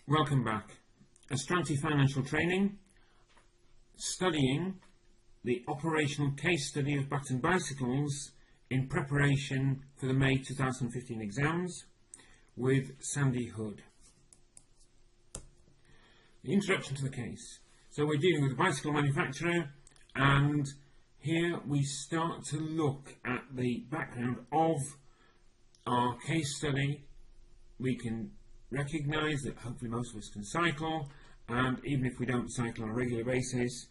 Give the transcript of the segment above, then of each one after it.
Welcome back. Astranti Financial Training, studying the operational case study of Batton bicycles in preparation for the May 2015 exams with Sandy Hood. The introduction to the case. So we're dealing with a bicycle manufacturer, and here we start to look at the background of our case study. We can recognise that hopefully most of us can cycle, and even if we don't cycle on a regular basis,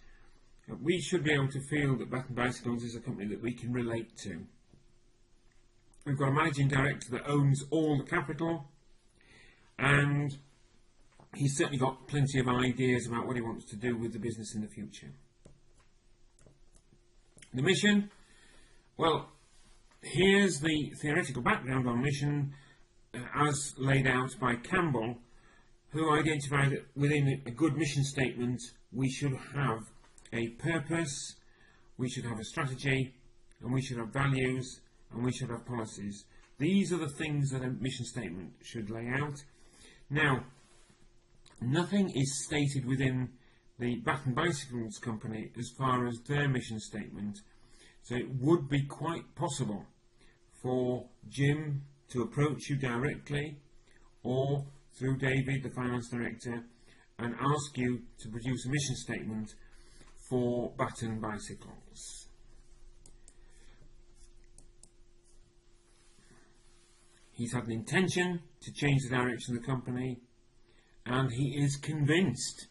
we should be able to feel that Batton Bicycles is a company that we can relate to. We've got a managing director that owns all the capital, and he's certainly got plenty of ideas about what he wants to do with the business in the future. The mission? Well, here's the theoretical background on mission as laid out by Campbell, who identified that within a good mission statement we should have a purpose, we should have a strategy, and we should have values, and we should have policies. These are the things that a mission statement should lay out. Now, nothing is stated within the Batton Bicycles company as far as their mission statement, so it would be quite possible for Jim to approach you directly or through David, the finance director, and ask you to produce a mission statement for Batton Bicycles. He's had an intention to change the direction of the company, and he is convinced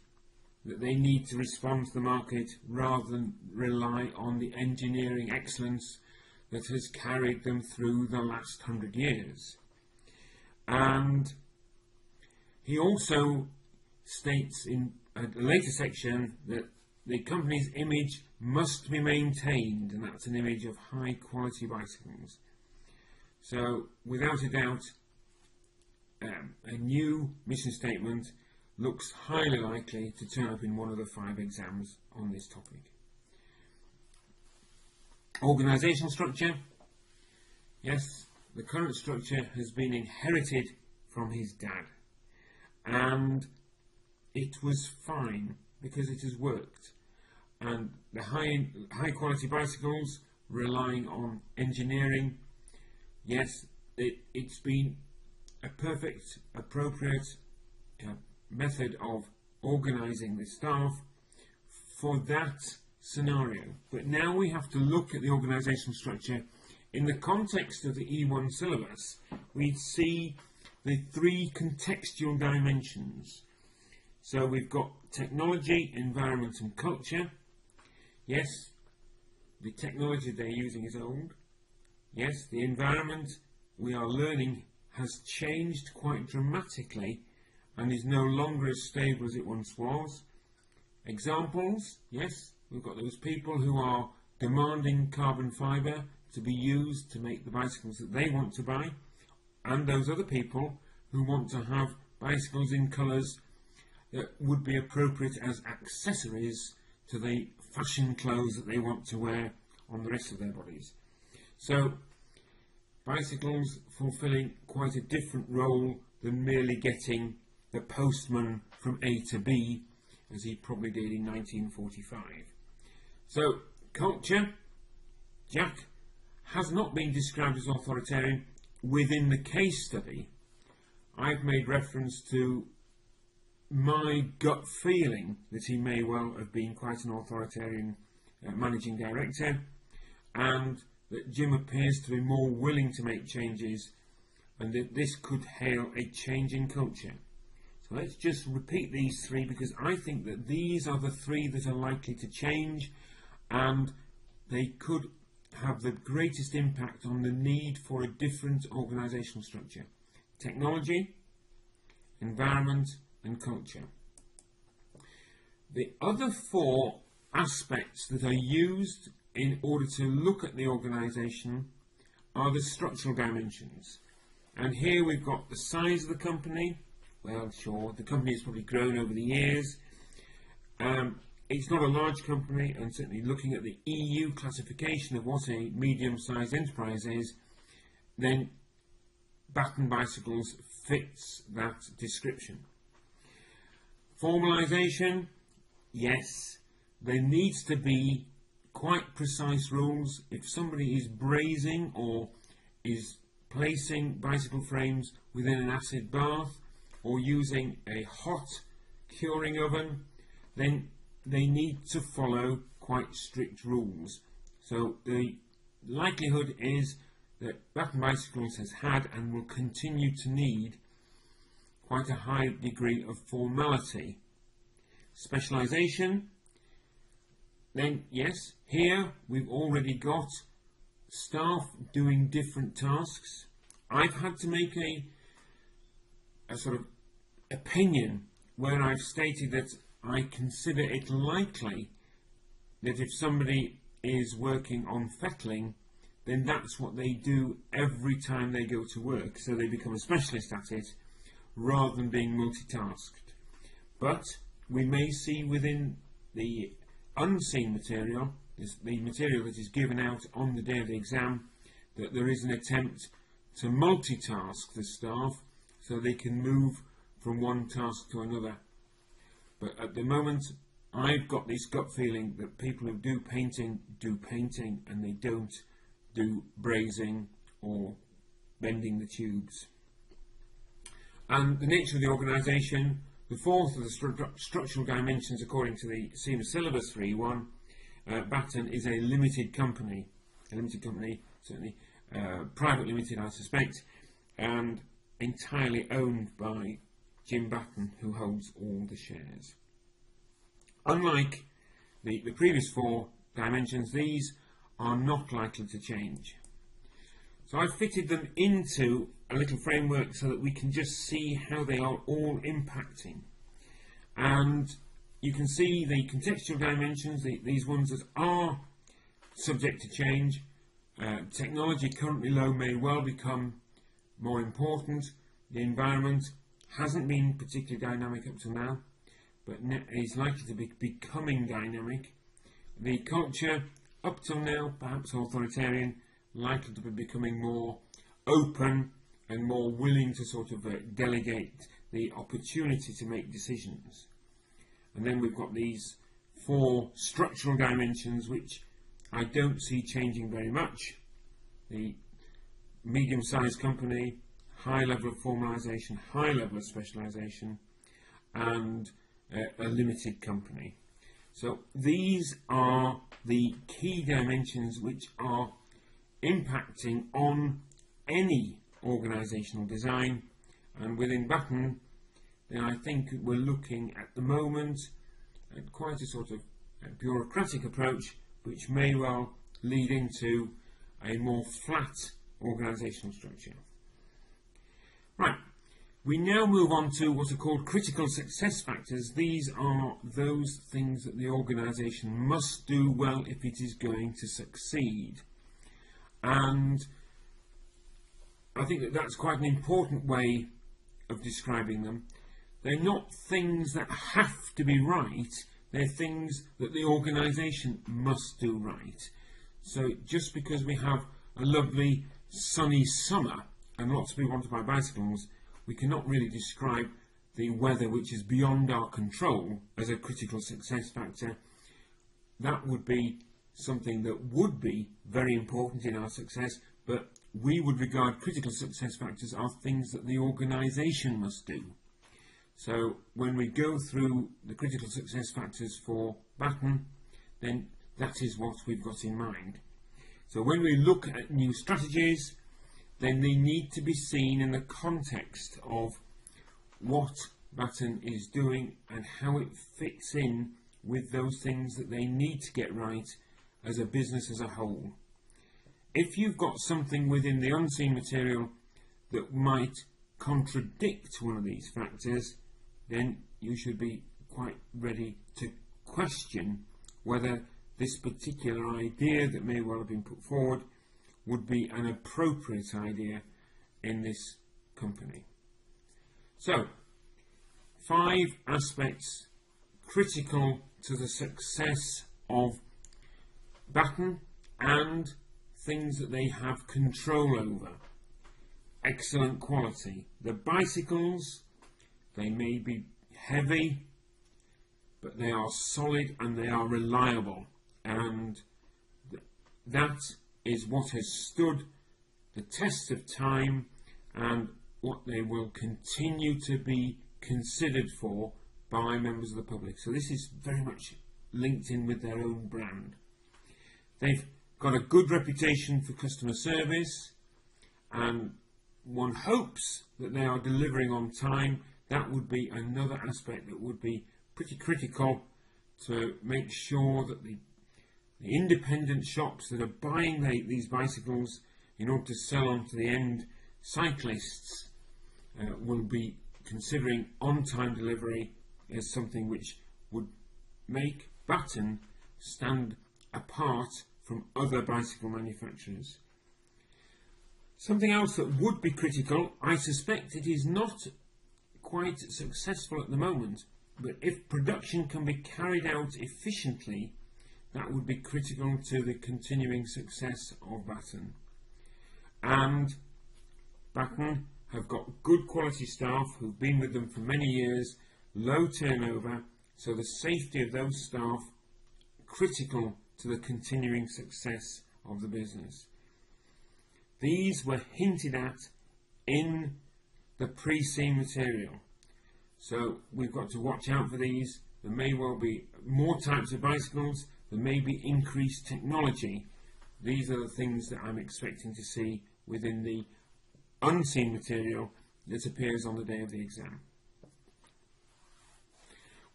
that they need to respond to the market rather than rely on the engineering excellence that has carried them through the last 100 years. And he also states in a later section that the company's image must be maintained, and that's an image of high quality bicycles. So without a doubt, a new mission statement looks highly likely to turn up in one of the 5 exams on this topic. Organisational structure. Yes, the current structure has been inherited from his dad, and it was fine because it has worked. And the high quality bicycles relying on engineering, yes, it's been a perfect, appropriate method of organising the staff for that scenario. But now we have to look at the organisational structure in the context of the E1 syllabus. We see the 3 contextual dimensions. So we've got technology, environment and culture. Yes, the technology they're using is old. Yes, the environment we are learning has changed quite dramatically and is no longer as stable as it once was. Examples, yes, we've got those people who are demanding carbon fibre to be used to make the bicycles that they want to buy, and those other people who want to have bicycles in colours that would be appropriate as accessories to the fashion clothes that they want to wear on the rest of their bodies. So bicycles fulfilling quite a different role than merely getting the postman from A to B, as he probably did in 1945. So culture, Jack has not been described as authoritarian within the case study. I've made reference to my gut feeling that he may well have been quite an authoritarian managing director, and that Jim appears to be more willing to make changes, and that this could hail a change in culture. So let's just repeat these 3, because I think that these are the 3 that are likely to change, and they could have the greatest impact on the need for a different organisational structure. Technology, environment and culture. The other 4 aspects that are used in order to look at the organisation are the structural dimensions. And here we've got the size of the company. Well, sure, the company has probably grown over the years. It's not a large company, and certainly looking at the EU classification of what a medium-sized enterprise is, then Batton Bicycles fits that description. Formalisation, yes, there needs to be quite precise rules. If somebody is brazing or is placing bicycle frames within an acid bath or using a hot curing oven, then they need to follow quite strict rules. So the likelihood is that Batton Bicycles has had and will continue to need quite a high degree of formality. Specialisation, then yes, here we've already got staff doing different tasks. I've had to make a sort of opinion where I've stated that I consider it likely that if somebody is working on fettling, then that's what they do every time they go to work, so they become a specialist at it rather than being multitasked. But we may see within the unseen material, the material that is given out on the day of the exam, that there is an attempt to multitask the staff so they can move from one task to another. But at the moment, I've got this gut feeling that people who do painting and they don't do brazing or bending the tubes. And the nature of the organisation, the fourth of the structural dimensions according to the CIMA syllabus 3.1, Batton is a limited company, certainly private limited I suspect, and entirely owned by Jim Batton, who holds all the shares. Unlike the previous four dimensions, these are not likely to change. So I've fitted them into a little framework so that we can just see how they are all impacting. And you can see the contextual dimensions, these ones that are subject to change. Technology currently low may well become more important. The environment hasn't been particularly dynamic up to now, but is likely to be becoming dynamic. The culture, up till now, perhaps authoritarian, likely to be becoming more open and more willing to sort of delegate the opportunity to make decisions. And then we've got these four structural dimensions which I don't see changing very much. The medium-sized company, high level of formalisation, high level of specialisation, and a limited company. So these are the key dimensions which are impacting on any organisational design, and within Batton, then I think we're looking at the moment at quite a sort of a bureaucratic approach which may well lead into a more flat organisational structure. Right, we now move on to what are called critical success factors. These are those things that the organisation must do well if it is going to succeed. And I think that that's quite an important way of describing them. They're not things that have to be right, they're things that the organisation must do right. So just because we have a lovely sunny summer and lots of people want to buy bicycles, we cannot really describe the weather which is beyond our control as a critical success factor. That would be something that would be very important in our success, but we would regard critical success factors as things that the organisation must do. So when we go through the critical success factors for Batton, then that is what we've got in mind. So when we look at new strategies, then they need to be seen in the context of what Batton is doing and how it fits in with those things that they need to get right as a business as a whole. If you've got something within the unseen material that might contradict one of these factors, then you should be quite ready to question whether this particular idea that may well have been put forward would be an appropriate idea in this company. So, 5 aspects critical to the success of Batton and things that they have control over. Excellent quality. The bicycles, they may be heavy, but they are solid and they are reliable, and that is what has stood the test of time and what they will continue to be considered for by members of the public. So this is very much linked in with their own brand. They've got a good reputation for customer service, and one hopes that they are delivering on time. That would be another aspect that would be pretty critical to make sure that the independent shops that are buying these bicycles in order to sell on to the end cyclists will be considering on-time delivery as something which would make Batton stand apart from other bicycle manufacturers. Something else that would be critical, I suspect it is not quite successful at the moment, but if production can be carried out efficiently, that would be critical to the continuing success of Batton. And Batton have got good quality staff who've been with them for many years, low turnover, so the safety of those staff critical to the continuing success of the business. These were hinted at in the pre-CIMA material, so we've got to watch out for these. There may well be more types of bicycles, there may be increased technology. These are the things that I'm expecting to see within the unseen material that appears on the day of the exam.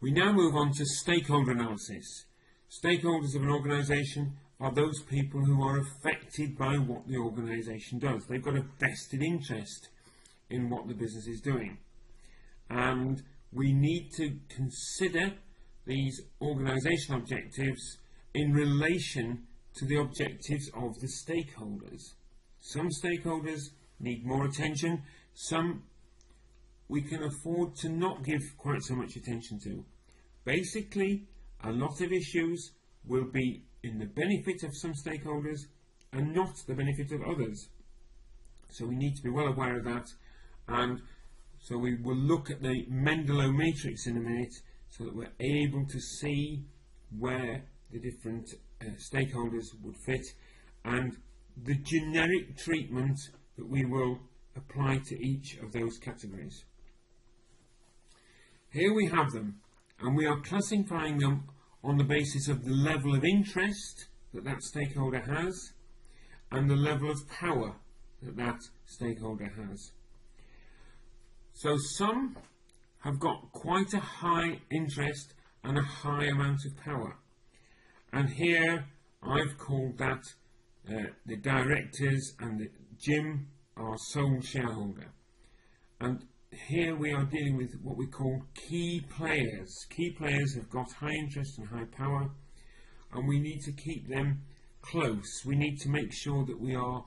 We now move on to stakeholder analysis. Stakeholders of an organisation are those people who are affected by what the organisation does. They've got a vested interest in what the business is doing. And we need to consider these organisational objectives in relation to the objectives of the stakeholders. Some stakeholders need more attention, some we can afford to not give quite so much attention to. Basically, a lot of issues will be in the benefit of some stakeholders and not the benefit of others. So we need to be well aware of that, and so we will look at the Mandala Matrix in a minute so that we're able to see where the different stakeholders would fit and the generic treatment that we will apply to each of those categories. Here we have them, and we are classifying them on the basis of the level of interest that that stakeholder has and the level of power that that stakeholder has. So some have got quite a high interest and a high amount of power, and here I've called that the directors and the Jim are sole shareholder, and here we are dealing with what we call key players. Key players have got high interest and high power, and we need to keep them close. We need to make sure that we are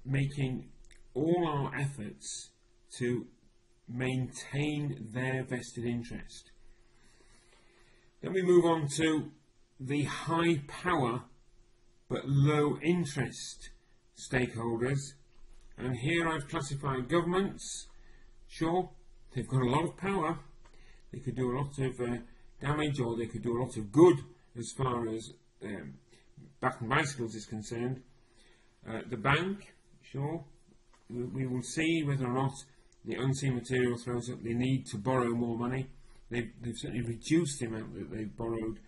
making all our efforts to maintain their vested interest. Then we move on to the high power but low interest stakeholders, and here I've classified governments. Sure, they've got a lot of power, they could do a lot of damage, or they could do a lot of good as far as Batton Bicycles is concerned. The bank, sure, we will see whether or not the unseen material throws up the need to borrow more money. They've certainly reduced the amount that they've borrowed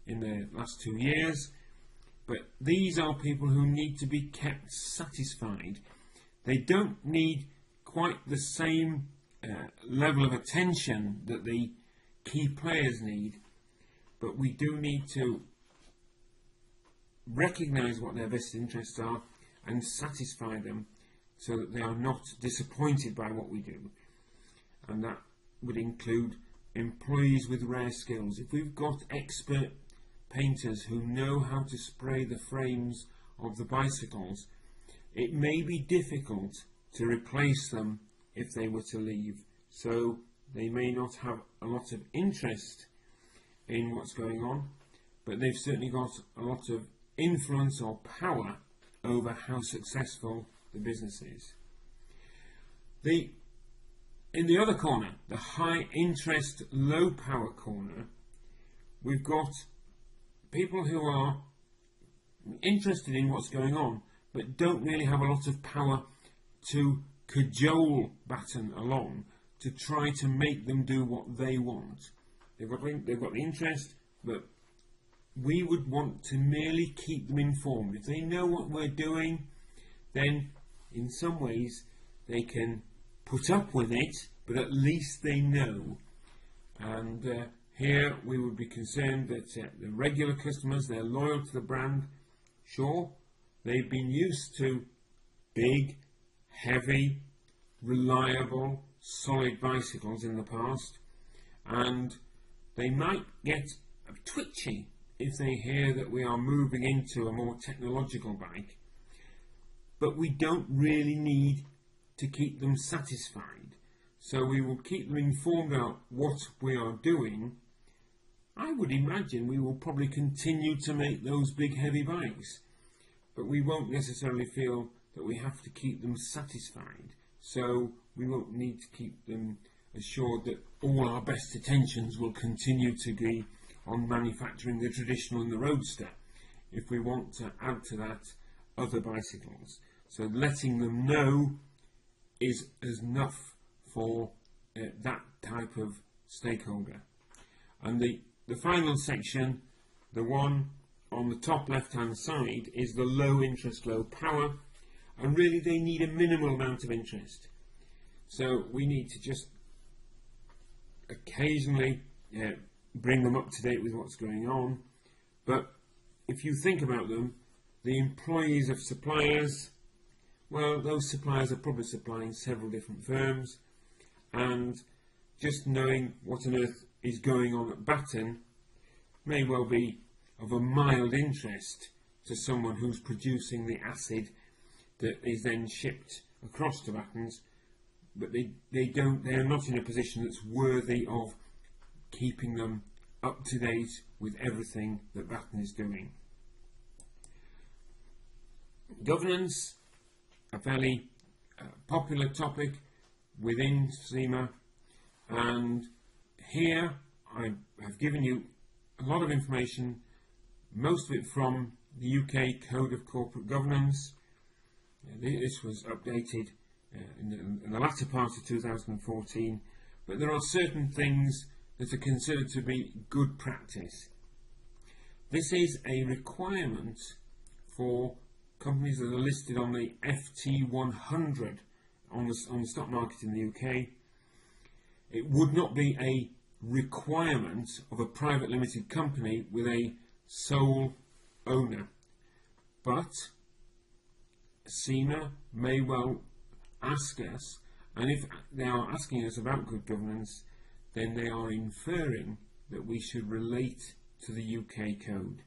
in the last 2 years, but these are people who need to be kept satisfied. They don't need quite the same level of attention that the key players need, but we do need to recognise what their vested interests are and satisfy them so that they are not disappointed by what we do. And that would include employees with rare skills. If we've got expert painters who know how to spray the frames of the bicycles, it may be difficult to replace them if they were to leave. So they may not have a lot of interest in what's going on, but they've certainly got a lot of influence or power over how successful the business is. In the other corner, the high interest, low power corner, we've got people who are interested in what's going on, but don't really have a lot of power to cajole Batton along to try to make them do what they want. They've got the interest, but we would want to merely keep them informed. If they know what we're doing, then in some ways they can put up with it, but at least they know. And here we would be concerned that the regular customers, they're loyal to the brand. Sure, they've been used to big, heavy, reliable, solid bicycles in the past, and they might get twitchy if they hear that we are moving into a more technological bike, but we don't really need to keep them satisfied. So we will keep them informed about what we are doing. I would imagine we will probably continue to make those big heavy bikes, but we won't necessarily feel that we have to keep them satisfied. So we won't need to keep them assured that all our best attentions will continue to be on manufacturing the traditional and the roadster if we want to add to that other bicycles. So letting them know is enough for that type of stakeholder. And the final section, the one on the top left hand side, is the low interest, low power, and really they need a minimal amount of interest. So we need to just occasionally bring them up to date with what's going on. But if you think about them, the employees of suppliers, well, those suppliers are probably supplying several different firms, and just knowing what on earth is going on at Batton may well be of a mild interest to someone who's producing the acid that is then shipped across to Batton's, but they are not in a position that's worthy of keeping them up to date with everything that Batton is doing. Governance, a fairly popular topic within CIMA, and here I have given you a lot of information, most of it from the UK Code of Corporate Governance. This was updated in the latter part of 2014, but there are certain things that are considered to be good practice. This is a requirement for companies that are listed on the FT100 on the stock market in the UK. It would not be a requirement of a private limited company with a sole owner, but CIMA may well ask us, and if they are asking us about good governance, then they are inferring that we should relate to the UK code.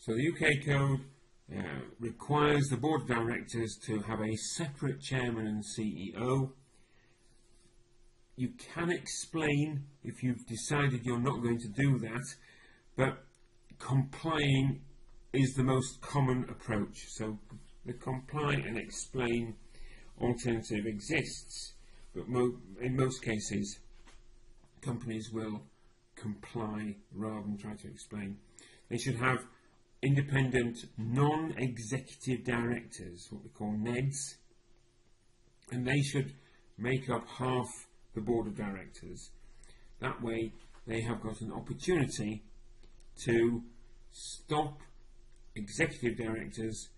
So the UK code requires the board of directors to have a separate chairman and CEO. You can explain if you've decided you're not going to do that, but complying is the most common approach. So the comply and explain alternative exists, but in most cases companies will comply rather than try to explain. They should have independent non-executive directors, what we call NEDs, and they should make up half the board of directors. That way they have got an opportunity to stop executive directors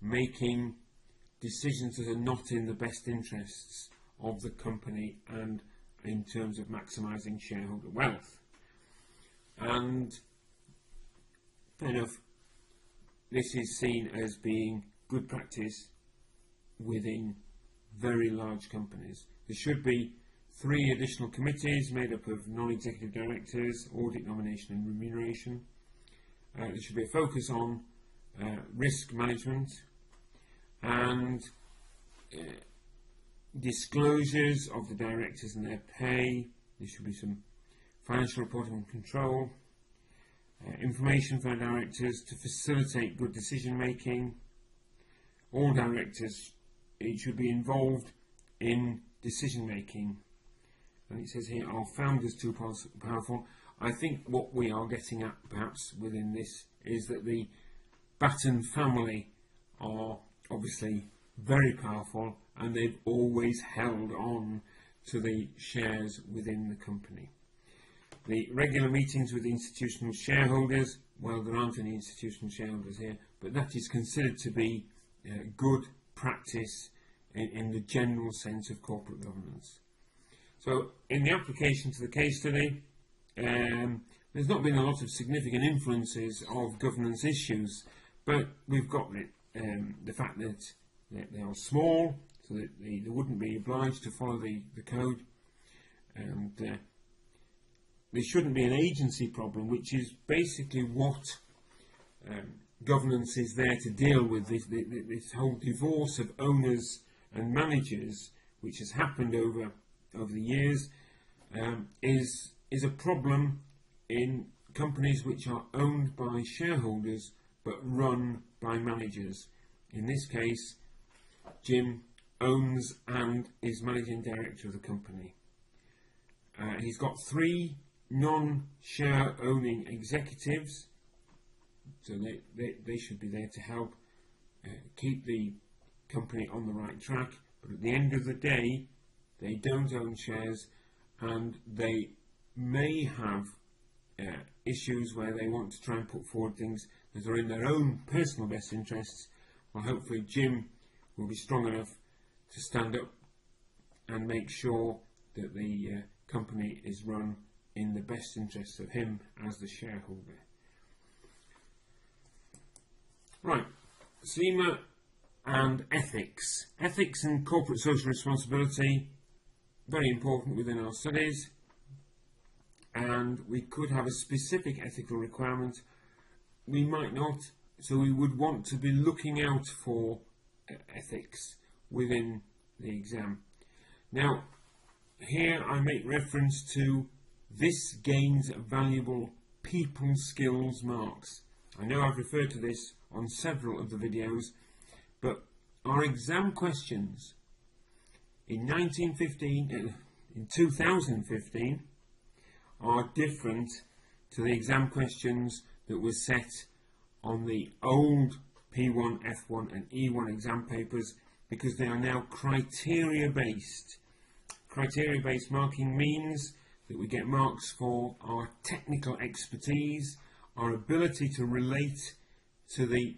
making decisions that are not in the best interests of the company and in terms of maximising shareholder wealth. And fair enough, this is seen as being good practice within very large companies. There should be 3 additional committees made up of non-executive directors, audit, nomination and remuneration. There should be a focus on risk management and disclosures of the directors and their pay. There should be some financial reporting and control, information for our directors to facilitate good decision making. All directors should be involved in decision making. And it says here, are founders too powerful? I think what we are getting at perhaps within this is that the Batton family are obviously very powerful, and they've always held on to the shares within the company. The regular meetings with institutional shareholders, well, there aren't any institutional shareholders here, but that is considered to be good practice in the general sense of corporate governance. So in the application to the case study, there's not been a lot of significant influences of governance issues, but we've got the fact that they are small, so that they wouldn't be obliged to follow the code, and there shouldn't be an agency problem, which is basically what governance is there to deal with. This whole divorce of owners and managers, which has happened over the years, is a problem in companies which are owned by shareholders but run by managers. In this case, Jim owns and is managing director of the company. He's got 3 non-share owning executives, so they should be there to help keep the company on the right track, but at the end of the day they don't own shares, and they may have issues where they want to try and put forward things that are in their own personal best interests. Well, hopefully Jim will be strong enough to stand up and make sure that the company is run in the best interests of him as the shareholder. Right, CIMA and ethics. Ethics and corporate social responsibility, very important within our studies, and we could have a specific ethical requirement. We might not, so we would want to be looking out for ethics within the exam. Now, here I make reference to this gains valuable people skills marks. I know I've referred to this on several of the videos, but our exam questions in 2015 are different to the exam questions that were set on the old P1, F1 and E1 exam papers, because they are now criteria based. Criteria based marking means that we get marks for our technical expertise, our ability to relate to the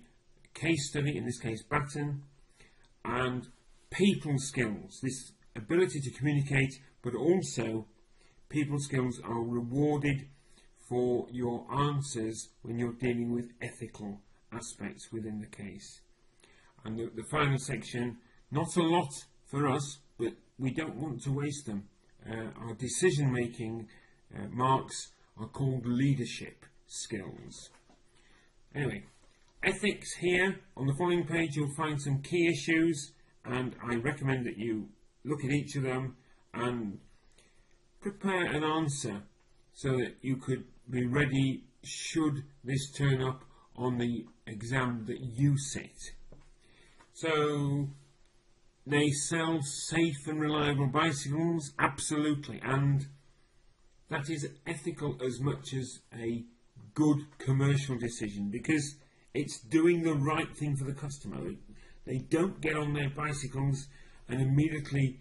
case study, in this case Batton, and people skills, this ability to communicate, but also people skills are rewarded for your answers when you're dealing with ethical aspects within the case. And the final section, not a lot for us, but we don't want to waste them. Our decision making marks are called leadership skills. Anyway, ethics here on the following page, you'll find some key issues, and I recommend that you look at each of them and prepare an answer so that you could be ready should this turn up on the exam that you sit. So, they sell safe and reliable bicycles, absolutely, and that is ethical as much as a good commercial decision, because it's doing the right thing for the customer. They don't get on their bicycles and immediately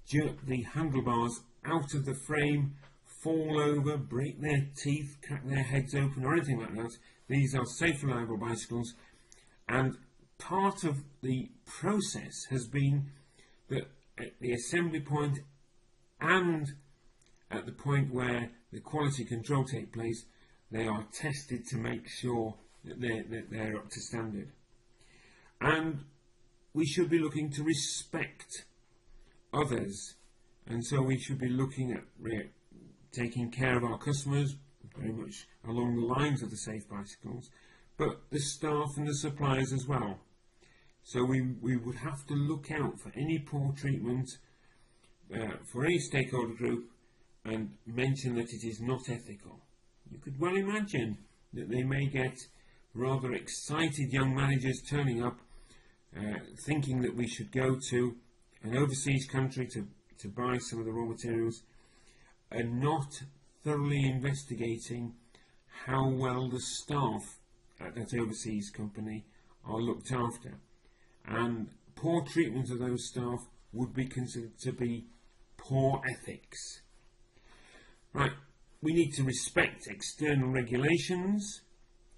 jerk the handlebars out of the frame, fall over, break their teeth, crack their heads open, or anything like that. These are safe, reliable bicycles, and part of the process has been that at the assembly point and at the point where the quality control takes place, they are tested to make sure that they're up to standard. And we should be looking to respect others, and so we should be looking at taking care of our customers, very much along the lines of the safe bicycles, but the staff and the suppliers as well. So we would have to look out for any poor treatment for any stakeholder group and mention that it is not ethical. You could well imagine that they may get rather excited young managers turning up thinking that we should go to an overseas country to buy some of the raw materials and not thoroughly investigating how well the staff at that overseas company are looked after, and poor treatment of those staff would be considered to be poor ethics. Right, we need to respect external regulations,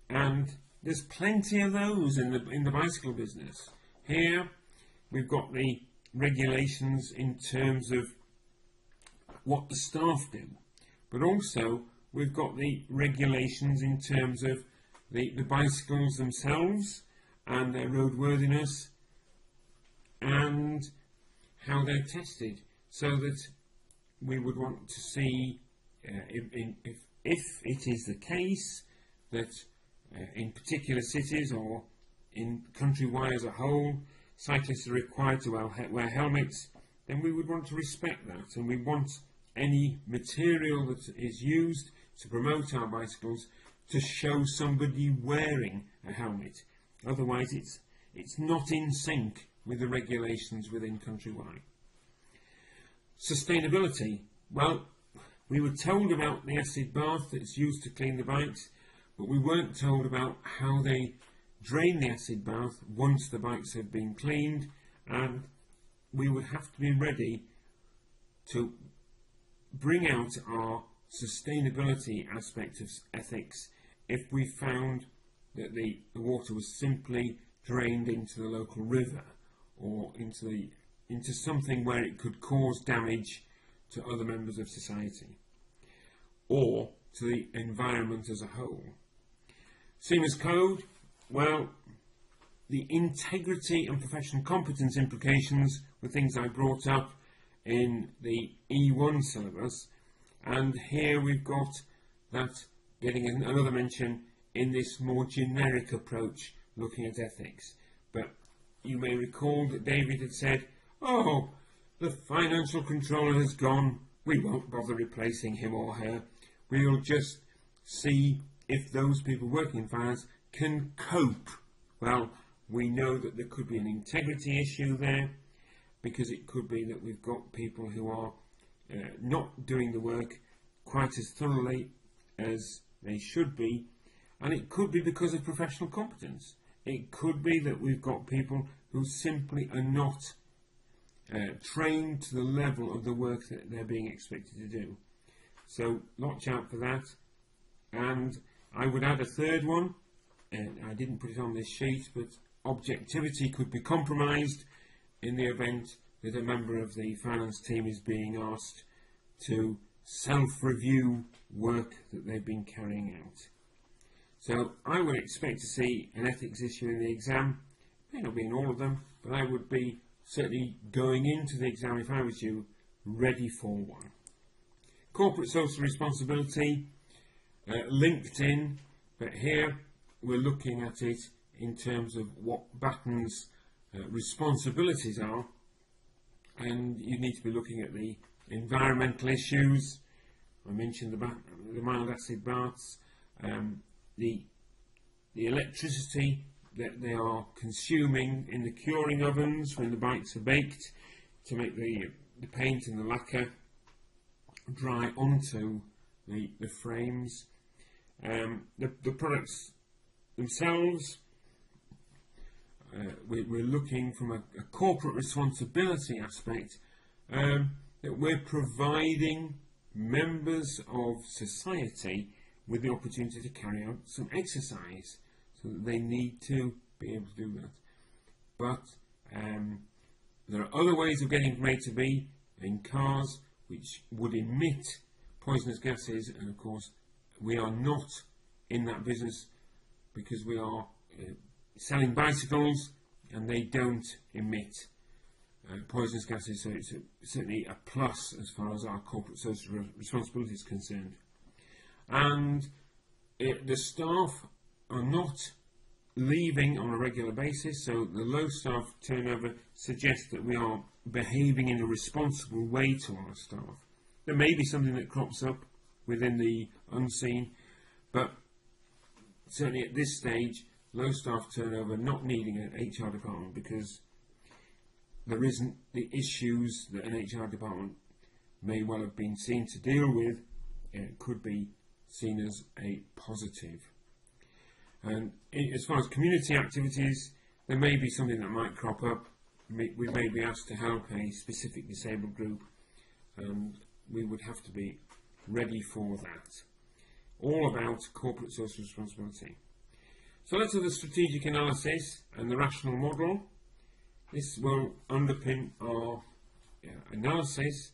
and there's plenty of those in the bicycle business. Here we've got the regulations in terms of what the staff do, but also we've got the regulations in terms of the bicycles themselves and their roadworthiness and how they're tested, so that we would want to see if it is the case that in particular cities or in countrywide as a whole cyclists are required to wear helmets, then we would want to respect that, and we want any material that is used to promote our bicycles to show somebody wearing a helmet. Otherwise it's not in sync with the regulations within countrywide. Sustainability. Well, we were told about the acid bath that's used to clean the bikes, but we weren't told about how they drain the acid bath once the bikes have been cleaned, and we would have to be ready to bring out our sustainability aspect of ethics if we found that the water was simply drained into the local river or into something where it could cause damage to other members of society or to the environment as a whole. CIMA's code, well, the integrity and professional competence implications were things I brought up in the E1 syllabus, and here we've got that getting another mention in this more generic approach looking at ethics. But you may recall that David had said, oh, the financial controller has gone, we won't bother replacing him or her, we'll just see if those people working in finance can cope. Well, we know that there could be an integrity issue there, because it could be that we've got people who are not doing the work quite as thoroughly as they should be, and it could be because of professional competence. It could be that we've got people who simply are not trained to the level of the work that they're being expected to do. So watch out for that. And I would add a third one, and I didn't put it on this sheet, but objectivity could be compromised in the event that a member of the finance team is being asked to self-review work that they've been carrying out. So I would expect to see an ethics issue in the exam. It may not be in all of them, but I would be certainly going into the exam, if I was you, ready for one. Corporate social responsibility, linked in, but here we're looking at it in terms of what Batton's responsibilities are, and you need to be looking at the environmental issues. I mentioned the mild acid baths, the electricity that they are consuming in the curing ovens when the bikes are baked to make the paint and the lacquer dry onto the frames. The products themselves, we're looking from a corporate responsibility aspect, that we're providing members of society with the opportunity to carry out some exercise, so that they need to be able to do that. But there are other ways of getting from A to B in cars which would emit poisonous gases, and of course we are not in that business because we are selling bicycles and they don't emit poisonous gases, so it's certainly a plus as far as our corporate social responsibility is concerned. And the staff are not leaving on a regular basis, so the low staff turnover suggests that we are behaving in a responsible way to our staff. There may be something that crops up within the unseen, but certainly at this stage, low staff turnover not needing an HR department, because there isn't the issues that an HR department may well have been seen to deal with could be seen as a positive. And as far as community activities, there may be something that might crop up. We may be asked to help a specific disabled group, and we would have to be ready for that. All about corporate social responsibility. So let's do the strategic analysis and the rational model. This will underpin our analysis,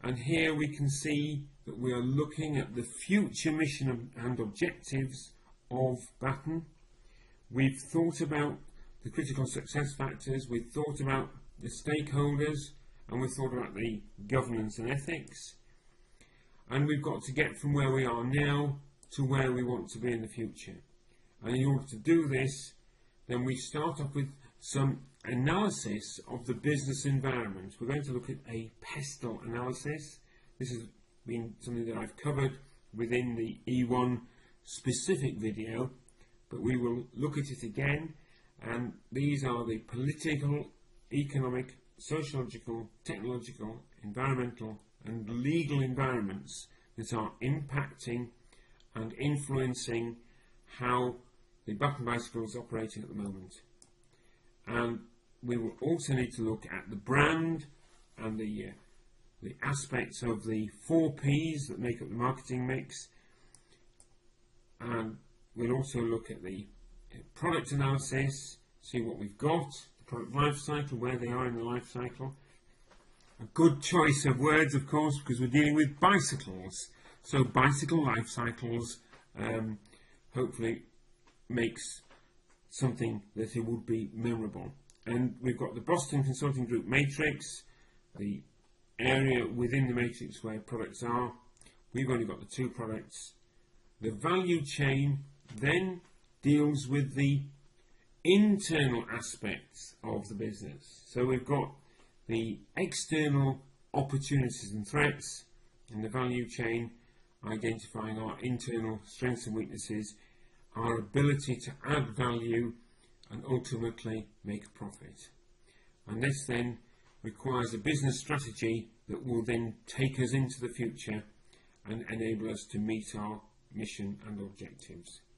and here we can see that we are looking at the future mission and objectives of Batton. We've thought about the critical success factors, we've thought about the stakeholders, and we've thought about the governance and ethics, and we've got to get from where we are now to where we want to be in the future. And in order to do this, then we start off with some analysis of the business environment. We're going to look at a pestle analysis. This has been something that I've covered within the E1 specific video, but we will look at it again. And these are the political, economic, sociological, technological, environmental and legal environments that are impacting and influencing how the Batton bicycle is operating at the moment. And we will also need to look at the brand and the aspects of the 4 Ps that make up the marketing mix. And we'll also look at the product analysis, see what we've got, the product life cycle, where they are in the life cycle. A good choice of words, of course, because we're dealing with bicycles. So bicycle life cycles hopefully makes something that it would be memorable. And we've got the Boston Consulting Group matrix, the area within the matrix where products are. We've only got the 2 products. The value chain then deals with the internal aspects of the business. So we've got the external opportunities and threats, and the value chain identifying our internal strengths and weaknesses, our ability to add value and ultimately make a profit. And this then requires a business strategy that will then take us into the future and enable us to meet our mission and objectives.